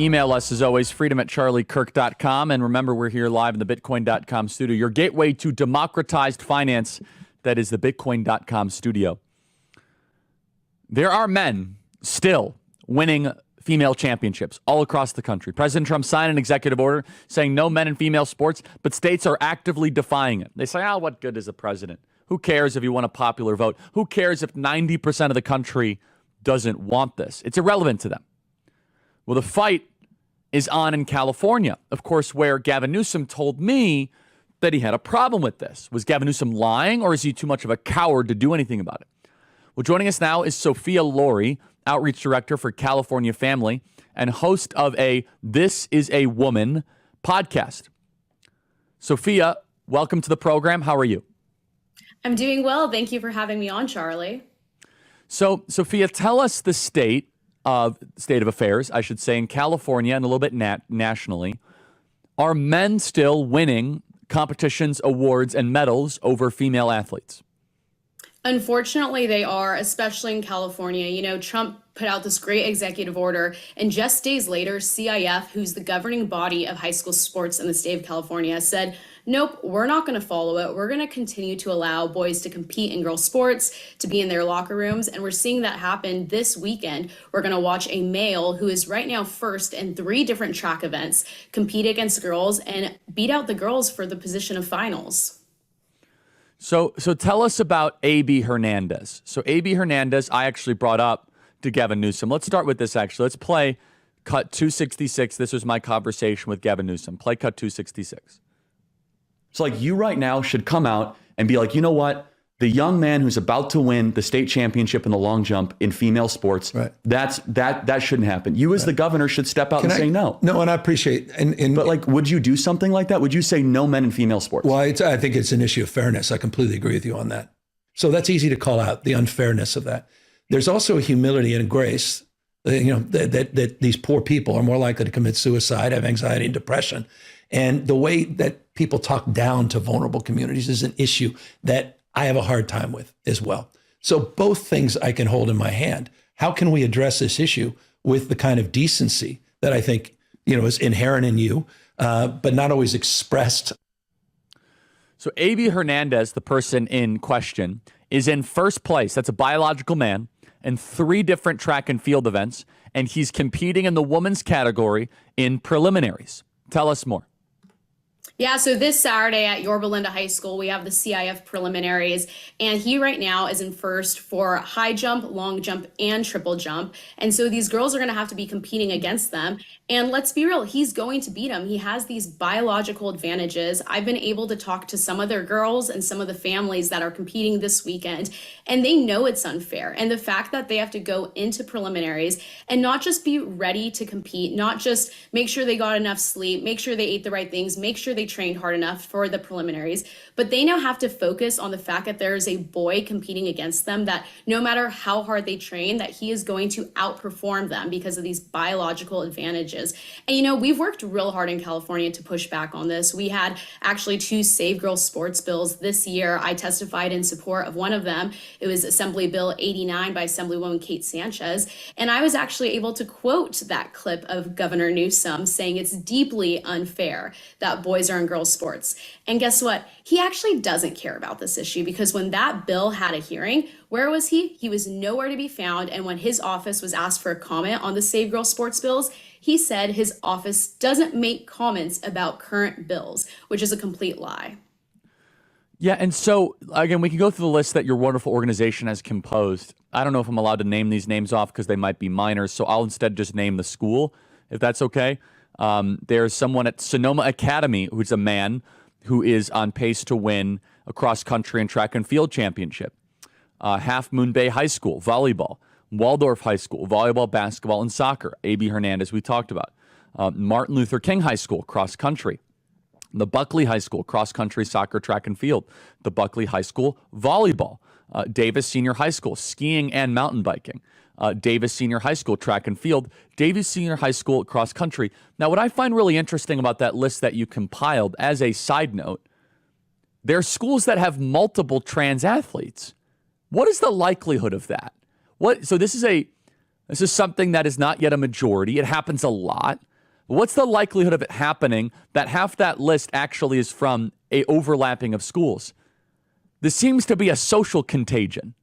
Email us, as always, freedom@charliekirk.com. And remember, we're here live in the Bitcoin.com studio, your gateway to democratized finance. That is the Bitcoin.com studio. There are men still winning female championships all across the country. President Trump signed an executive order saying no men in female sports, but states are actively defying it. They say, what good is a president? Who cares if you won a popular vote? Who cares if 90% of the country doesn't want this? It's irrelevant to them. Well, the fight is on in California, of course, where Gavin Newsom told me that he had a problem with this. Was Gavin Newsom lying, or is he too much of a coward to do anything about it? Well, joining us now is Sophia Lorey, Outreach Director for California Family and host of a This Is a Woman podcast. Sophia, welcome to the program. How are you? I'm doing well. Thank you for having me on, Charlie. So, Sophia, tell us the state of affairs, I should say, in California and a little bit nationally. Are men still winning competitions, awards, and medals over female athletes? Unfortunately, they are, especially in California. You know, Trump put out this great executive order, and just days later, CIF, who's the governing body of high school sports in the state of California, said, nope, we're not going to follow it. We're going to continue to allow boys to compete in girls' sports, to be in their locker rooms. And we're seeing that happen this weekend. We're going to watch a male who is right now first in 3 different track events compete against girls and beat out the girls for the position of finals. So tell us about A.B. Hernandez. So A.B. Hernandez, I actually brought up to Gavin Newsom. Let's start with this, actually. Let's play cut 266. This was my conversation with Gavin Newsom. Play cut 266. So like you right now should come out and be like, you know what? The young man who's about to win the state championship in the long jump in female sports, right. that shouldn't happen. You as the governor should step out say no. No, and I appreciate. But like, would you do something like that? Would you say no men in female sports? Well, I think it's an issue of fairness. I completely agree with you on that. So that's easy to call out, the unfairness of that. There's also a humility and a grace, that these poor people are more likely to commit suicide, have anxiety and depression. And the way that people talk down to vulnerable communities is an issue that I have a hard time with as well. So both things I can hold in my hand. How can we address this issue with the kind of decency that I think, is inherent in you, but not always expressed? So A.B. Hernandez, the person in question, is in first place. That's a biological man in 3 different track and field events, and he's competing in the women's category in preliminaries. Tell us more. Yeah, so this Saturday at Yorba Linda High School, we have the CIF preliminaries, and he right now is in first for high jump, long jump, and triple jump. And so these girls are going to have to be competing against them. And let's be real, he's going to beat them. He has these biological advantages. I've been able to talk to some of their girls and some of the families that are competing this weekend, and they know it's unfair. And the fact that they have to go into preliminaries and not just be ready to compete, not just make sure they got enough sleep, make sure they ate the right things, make sure they trained hard enough for the preliminaries, but they now have to focus on the fact that there is a boy competing against them, that no matter how hard they train, that he is going to outperform them because of these biological advantages. And we've worked real hard in California to push back on this. We had actually 2 Save Girls sports bills this year. I testified in support of one of them. It was Assembly Bill 89 by Assemblywoman Kate Sanchez. And I was actually able to quote that clip of Governor Newsom saying it's deeply unfair that boys are in girls' sports. And guess what? He actually doesn't care about this issue, because when that bill had a hearing, where was he? He was nowhere to be found. And when his office was asked for a comment on the Save Girls sports bills, he said his office doesn't make comments about current bills, which is a complete lie. Yeah, and so, again, we can go through the list that your wonderful organization has composed. I don't know if I'm allowed to name these names off because they might be minors, so I'll instead just name the school, if that's okay. There's someone at Sonoma Academy who's a man who is on pace to win a cross-country and track and field championship. Half Moon Bay High School, volleyball. Waldorf High School, volleyball, basketball, and soccer. A.B. Hernandez, we talked about. Martin Luther King High School, cross-country. The Buckley High School, cross-country, soccer, track, and field. The Buckley High School, volleyball. Davis Senior High School, skiing and mountain biking. Davis Senior High School, track and field. Davis Senior High School, cross-country. Now, what I find really interesting about that list that you compiled, as a side note, there are schools that have multiple trans athletes. What is the likelihood of that? So this is something that is not yet a majority. It happens a lot. What's the likelihood of it happening that half that list actually is from a overlapping of schools? This seems to be a social contagion.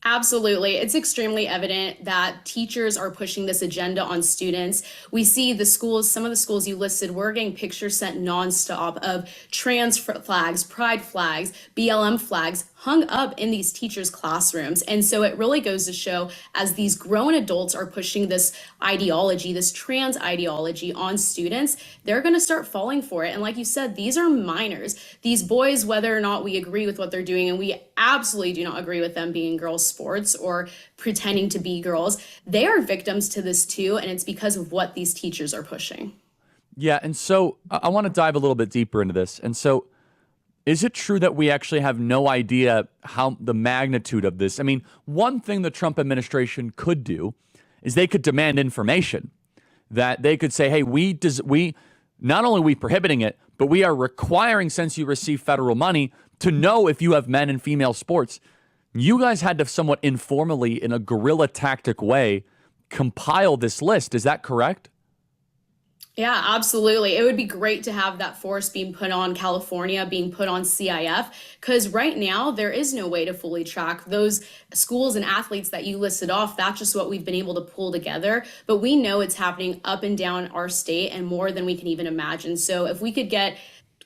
Absolutely. It's extremely evident that teachers are pushing this agenda on students. We see the schools, some of the schools you listed, we're getting pictures sent nonstop of trans flags, pride flags, BLM flags hung up in these teachers' classrooms. And so it really goes to show, as these grown adults are pushing this ideology, this trans ideology on students, they're going to start falling for it. And like you said, these are minors. These boys, whether or not we agree with what they're doing, and we absolutely do not agree with them being in girls' sports or pretending to be girls, they are victims to this too. And it's because of what these teachers are pushing. Yeah. And so I want to dive a little bit deeper into this. And so, is it true that we actually have no idea how the magnitude of this? I mean, one thing the Trump administration could do is they could demand information, that they could say, hey, we not only are we prohibiting it, but we are requiring, since you receive federal money, to know if you have men and female sports. You guys had to somewhat informally, in a guerrilla tactic way, compile this list. Is that correct? Yeah, absolutely. It would be great to have that force being put on California, being put on CIF, because right now there is no way to fully track those schools and athletes that you listed off. That's just what we've been able to pull together. But we know it's happening up and down our state and more than we can even imagine. So if we could get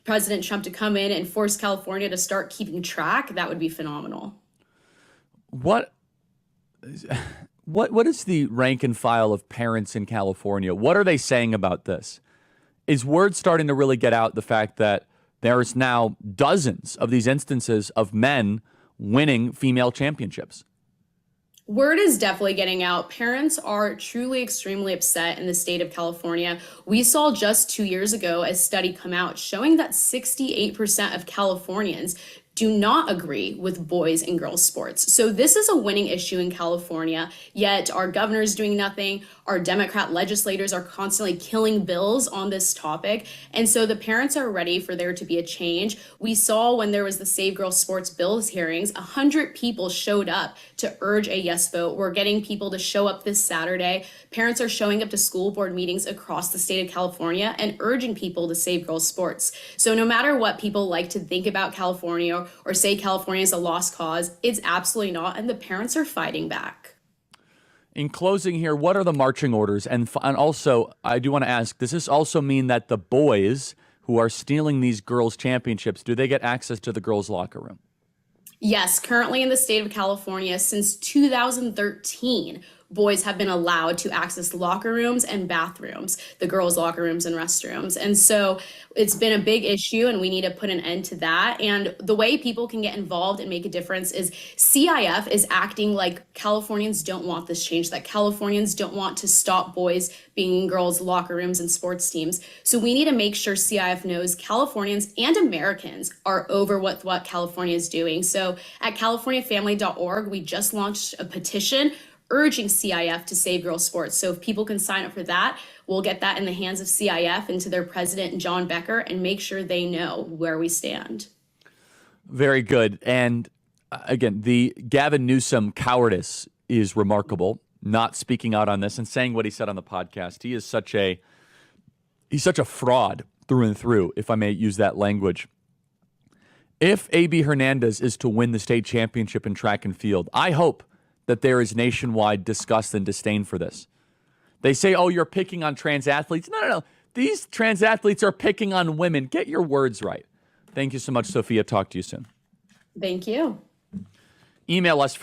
President Trump to come in and force California to start keeping track, that would be phenomenal. What is the rank and file of parents in California? What are they saying about this? Is word starting to really get out, the fact that there's now dozens of these instances of men winning female championships? Word is definitely getting out. Parents are truly extremely upset in the state of California. We saw just 2 years ago a study come out showing that 68% of Californians do not agree with boys and girls sports. So this is a winning issue in California, yet our governor is doing nothing. Our Democrat legislators are constantly killing bills on this topic. And so the parents are ready for there to be a change. We saw when there was the Save Girls Sports bills hearings, 100 people showed up to urge a yes vote. We're getting people to show up this Saturday. Parents are showing up to school board meetings across the state of California and urging people to save girls sports. So no matter what people like to think about California or say California is a lost cause, it's absolutely not, and the parents are fighting back. In closing here, what are the marching orders? And also, I do want to ask, does this also mean that the boys who are stealing these girls' championships, do they get access to the girls' locker room? Yes, currently in the state of California, since 2013, boys have been allowed to access locker rooms and bathrooms, the girls' locker rooms and restrooms. And so it's been a big issue, and we need to put an end to that. And the way people can get involved and make a difference is CIF is acting like Californians don't want this change, that Californians don't want to stop boys being in girls' locker rooms and sports teams. So we need to make sure CIF knows Californians and Americans are over what California is doing. So at californiafamily.org, we just launched a petition urging CIF to save girls sports. So if people can sign up for that, we'll get that in the hands of CIF and to their president, John Becker, and make sure they know where we stand. Very good. And again, the Gavin Newsom cowardice is remarkable, not speaking out on this and saying what he said on the podcast. He's such a fraud through and through, if I may use that language. If A.B. Hernandez is to win the state championship in track and field, I hope that there is nationwide disgust and disdain for this. They say, oh, you're picking on trans athletes. No. These trans athletes are picking on women. Get your words right. Thank you so much, Sophia. Talk to you soon. Thank you. Email us,